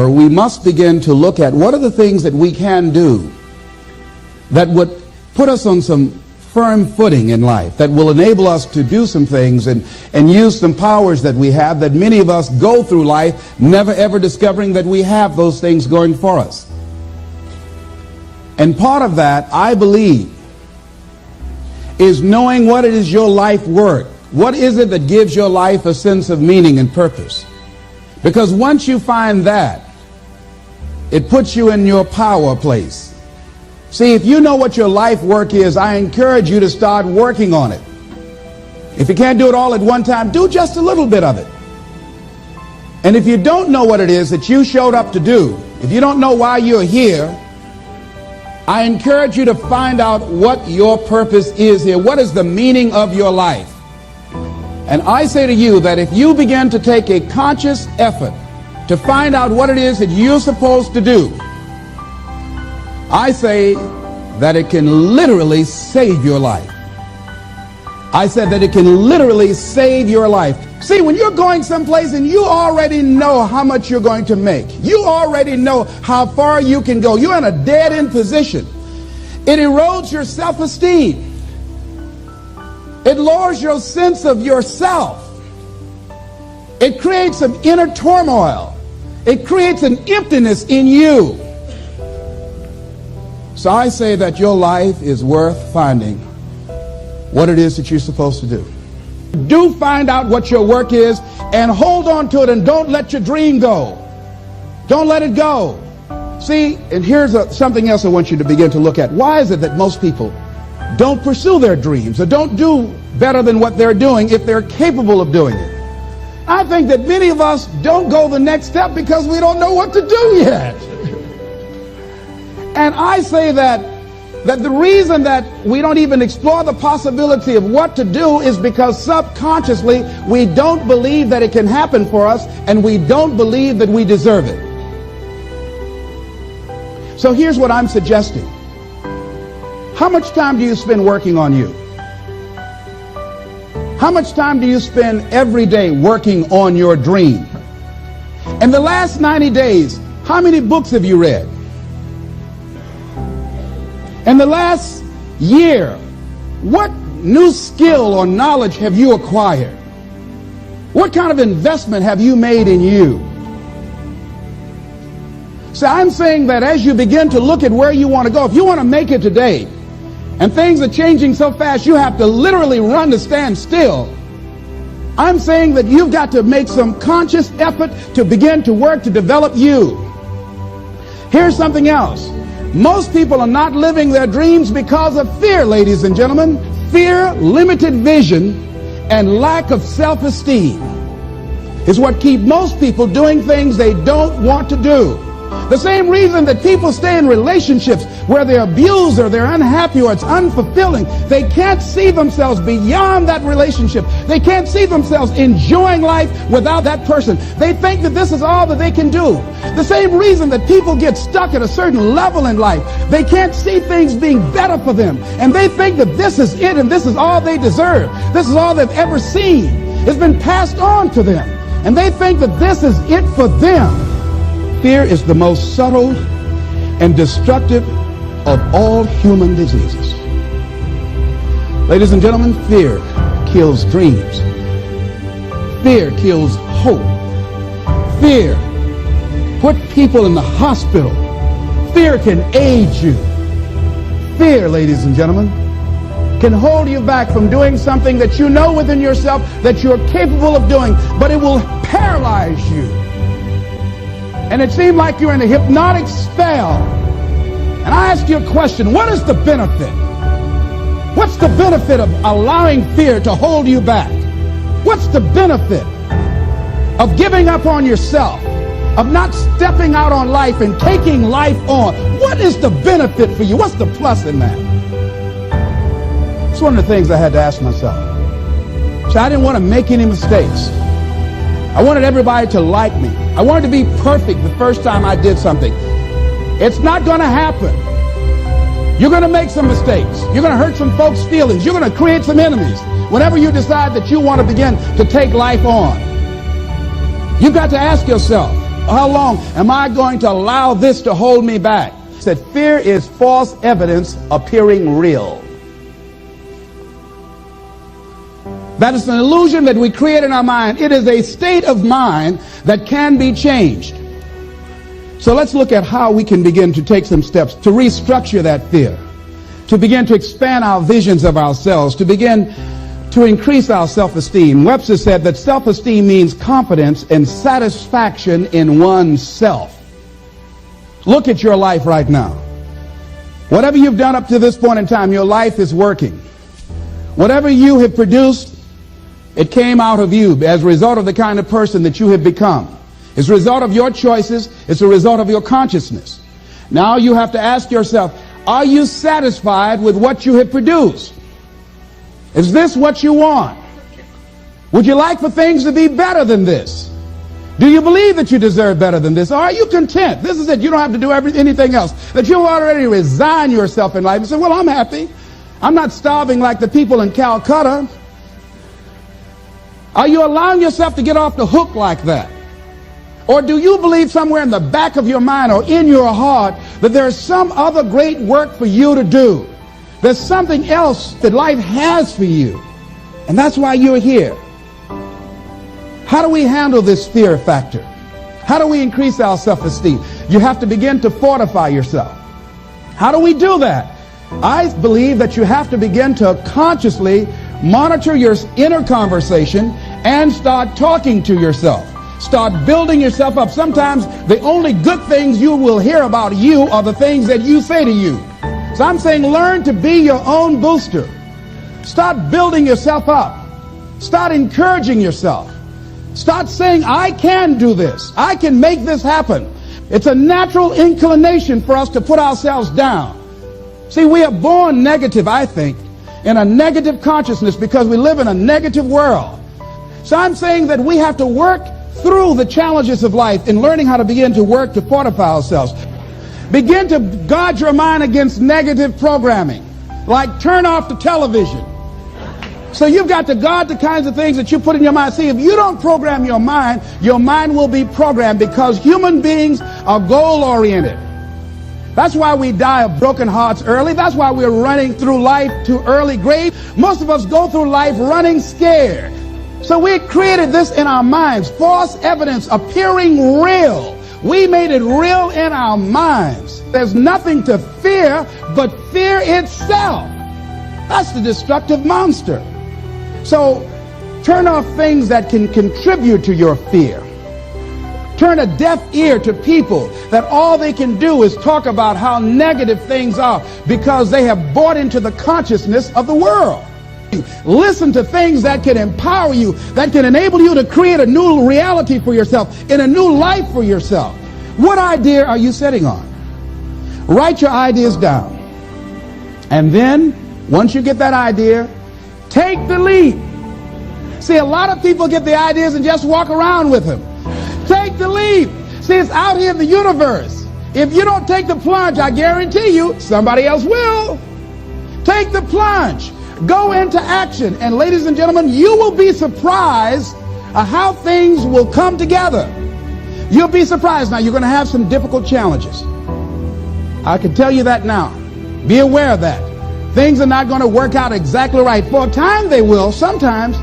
We must begin to look at what are the things that we can do that would put us on some firm footing in life, that will enable us to do some things and use some powers that we have, that many of us go through life never ever discovering that we have those things going for us. And part of that, I believe, is knowing what it is your life worth. What is it that gives your life a sense of meaning and purpose? Because once you find that, it puts you in your power place. See, if you know what your life work is, I encourage you to start working on it. If you can't do it all at one time, do just a little bit of it. And if you don't know what it is that you showed up to do, if you don't know why you're here, I encourage you to find out what your purpose is here. What is the meaning of your life? And I say to you that if you begin to take a conscious effort to find out what it is that you're supposed to do, I say that it can literally save your life. I said that it can literally save your life. See, when you're going someplace and you already know how much you're going to make, you already know how far you can go, you're in a dead-end position. It erodes your self-esteem. It lowers your sense of yourself. It creates some inner turmoil. It creates an emptiness in you. So I say that your life is worth finding what it is that you're supposed to do. Do find out what your work is and hold on to it, and don't let your dream go. Don't let it go. See, and here's something else I want you to begin to look at. Why is it that most people don't pursue their dreams or don't do better than what they're doing if they're capable of doing it? I think that many of us don't go the next step because we don't know what to do yet. And I say that the reason that we don't even explore the possibility of what to do is because subconsciously we don't believe that it can happen for us, and we don't believe that we deserve it. So here's what I'm suggesting. How much time do you spend working on you? How much time do you spend every day working on your dream? In the last 90 days, how many books have you read? In the last year, what new skill or knowledge have you acquired? What kind of investment have you made in you? So I'm saying that as you begin to look at where you want to go, if you want to make it today, and things are changing so fast you have to literally run to stand still, I'm saying that you've got to make some conscious effort to begin to work to develop you. Here's something else. Most people are not living their dreams because of fear, ladies and gentlemen. Fear, limited vision, and lack of self-esteem is what keep most people doing things they don't want to do. The same reason that people stay in relationships where they're abused or they're unhappy or it's unfulfilling. They can't see themselves beyond that relationship. They can't see themselves enjoying life without that person. They think that this is all that they can do. The same reason that people get stuck at a certain level in life. They can't see things being better for them. And they think that this is it and this is all they deserve. This is all they've ever seen. It's been passed on to them. And they think that this is it for them. Fear is the most subtle and destructive of all human diseases. Ladies and gentlemen, fear kills dreams. Fear kills hope. Fear puts people in the hospital. Fear can age you. Fear, ladies and gentlemen, can hold you back from doing something that you know within yourself that you're capable of doing, but it will paralyze you. And it seemed like you're in a hypnotic spell. And I ask you a question, what is the benefit? What's the benefit of allowing fear to hold you back? What's the benefit of giving up on yourself, of not stepping out on life and taking life on? What is the benefit for you? What's the plus in that? It's one of the things I had to ask myself. So I didn't want to make any mistakes. I wanted everybody to like me. I wanted to be perfect the first time I did something. It's not going to happen. You're going to make some mistakes. You're going to hurt some folks' feelings. You're going to create some enemies whenever you decide that you want to begin to take life on. You've got to ask yourself, How long am I going to allow this to hold me back? He said, fear is false evidence appearing real. That is an illusion that we create in our mind. It is a state of mind that can be changed. So let's look at how we can begin to take some steps to restructure that fear, to begin to expand our visions of ourselves, to begin to increase our self-esteem. Webster said that self-esteem means confidence and satisfaction in oneself. Look at your life right now. Whatever you've done up to this point in time, your life is working. Whatever you have produced, it came out of you as a result of the kind of person that you have become. It's a result of your choices. It's a result of your consciousness. Now you have to ask yourself, are you satisfied with what you have produced? Is this what you want? Would you like for things to be better than this? Do you believe that you deserve better than this? Or are you content? This is it. You don't have to do anything else. That you'll already resign yourself in life and say, well, I'm happy. I'm not starving like the people in Calcutta. Are you allowing yourself to get off the hook like that? Or do you believe somewhere in the back of your mind or in your heart that there's some other great work for you to do? There's something else that life has for you. And that's why you're here. How do we handle this fear factor? How do we increase our self-esteem? You have to begin to fortify yourself. How do we do that? I believe that you have to begin to consciously monitor your inner conversation and start talking to yourself. Start building yourself up. Sometimes the only good things you will hear about you are the things that you say to you. So I'm saying learn to be your own booster. Start building yourself up. Start encouraging yourself. Start saying, I can do this. I can make this happen. It's a natural inclination for us to put ourselves down. See, we are born negative, I think, in a negative consciousness because we live in a negative world. So I'm saying that we have to work through the challenges of life in learning how to begin to work to fortify ourselves. Begin to guard your mind against negative programming, like turn off the television. So you've got to guard the kinds of things that you put in your mind. See, if you don't program your mind will be programmed because human beings are goal-oriented. That's why we die of broken hearts early. That's why we're running through life to early grave. Most of us go through life running scared. So we created this in our minds, false evidence appearing real. We made it real in our minds. There's nothing to fear but fear itself. That's the destructive monster. So turn off things that can contribute to your fear. Turn a deaf ear to people that all they can do is talk about how negative things are because they have bought into the consciousness of the world. Listen to things that can empower you, that can enable you to create a new reality for yourself, and a new life for yourself. What idea are you sitting on? Write your ideas down. And then, once you get that idea, take the leap. See, a lot of people get the ideas and just walk around with them. Take the leap. See, it's out here in the universe. If you don't take the plunge, I guarantee you, somebody else will. Take the plunge. Go into action. And ladies and gentlemen, you will be surprised at how things will come together. You'll be surprised. Now, you're going to have some difficult challenges. I can tell you that now. Be aware of that. Things are not going to work out exactly right. For a time they will, sometimes.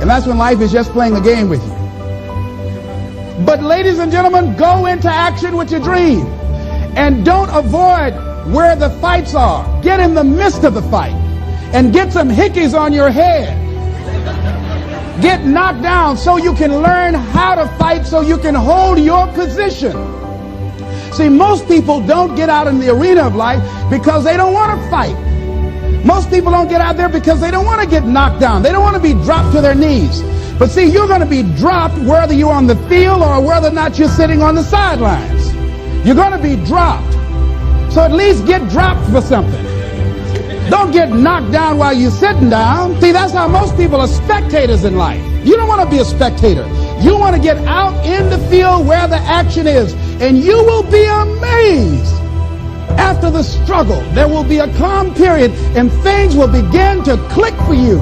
And that's when life is just playing a game with you. But ladies and gentlemen, go into action with your dream. And don't avoid where the fights are. Get in the midst of the fight. And get some hickeys on your head. Get knocked down so you can learn how to fight, so you can hold your position. See, most people don't get out in the arena of life because they don't want to fight. Most people don't get out there because they don't want to get knocked down. They don't want to be dropped to their knees. But see, you're going to be dropped whether you're on the field or whether or not you're sitting on the sidelines. You're going to be dropped. So at least get dropped for something. Don't get knocked down while you're sitting down. See, that's how most people are spectators in life. You don't want to be a spectator. You want to get out in the field where the action is. And you will be amazed. After the struggle, there will be a calm period and things will begin to click for you.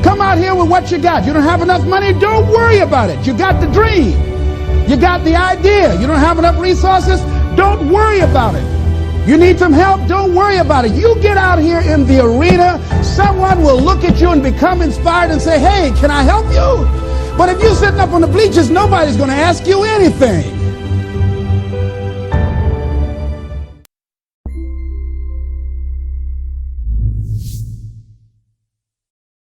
Come out here with what you got. You don't have enough money? Don't worry about it. You got the dream. You got the idea. You don't have enough resources? Don't worry about it. You need some help? Don't worry about it. You get out here in the arena, someone will look at you and become inspired and say, hey, can I help you? But if you're sitting up on the bleachers, nobody's going to ask you anything.